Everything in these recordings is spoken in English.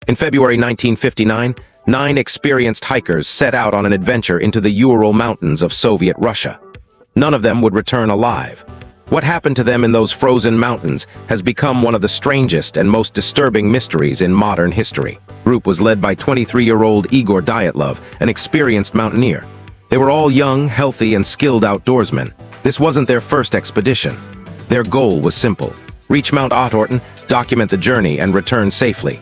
In February 1959, 9 experienced hikers set out on an adventure into the Ural mountains of Soviet Russia. None of them would return alive. What happened to them in those frozen mountains has become one of the strangest and most disturbing mysteries in modern history. The group was led by 23-year-old Igor Dyatlov, an experienced mountaineer. They were all young, healthy, and skilled outdoorsmen. This wasn't their first expedition. Their goal was simple: reach Mount Otterton, document the journey, and return safely.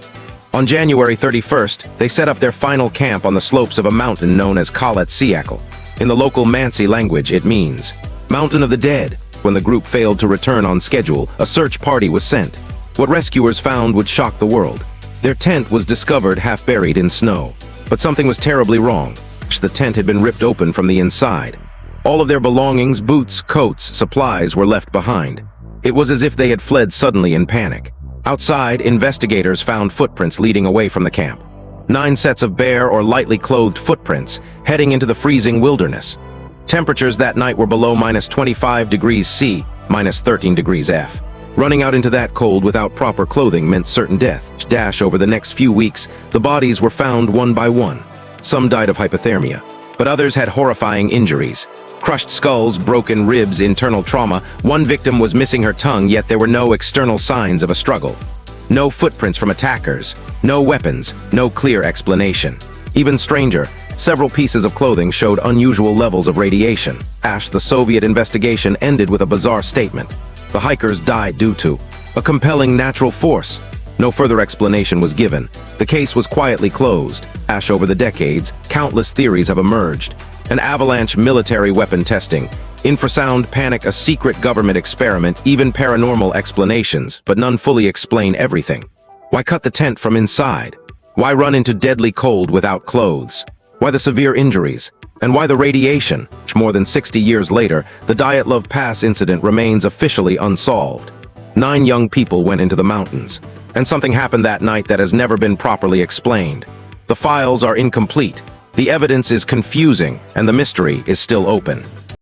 On January 31st, they set up their final camp on the slopes of a mountain known as Kalet Siakal. In the local Mansi language, it means Mountain of the Dead. When the group failed to return on schedule, a search party was sent. What rescuers found would shock the world. Their tent was discovered half buried in snow. But something was terribly wrong. The tent had been ripped open from the inside. All of their belongings, boots, coats, supplies were left behind. It was as if they had fled suddenly in panic. Outside, investigators found footprints leading away from the camp. 9 sets of bare or lightly clothed footprints heading into the freezing wilderness. Temperatures that night were below -25 degrees C, -13 degrees F. Running out into that cold without proper clothing meant certain death. Over the next few weeks, the bodies were found one by one. Some died of hypothermia, but others had horrifying injuries. Crushed skulls, broken ribs, internal trauma. One victim was missing her tongue, yet there were no external signs of a struggle. No footprints from attackers, no weapons, no clear explanation. Even stranger, several pieces of clothing showed unusual levels of radiation. The Soviet investigation ended with a bizarre statement. The hikers died due to a compelling natural force. No further explanation was given. The case was quietly closed. Over the decades, countless theories have emerged. An avalanche military weapon testing, infrasound panic, a secret government experiment, even paranormal explanations, but none fully explain everything. Why cut the tent from inside? Why run into deadly cold without clothes? Why the severe injuries? And why the radiation? More than 60 years later, the Dyatlov Pass incident remains officially unsolved. 9 young people went into the mountains, and something happened that night that has never been properly explained. The files are incomplete, the evidence is confusing, and the mystery is still open.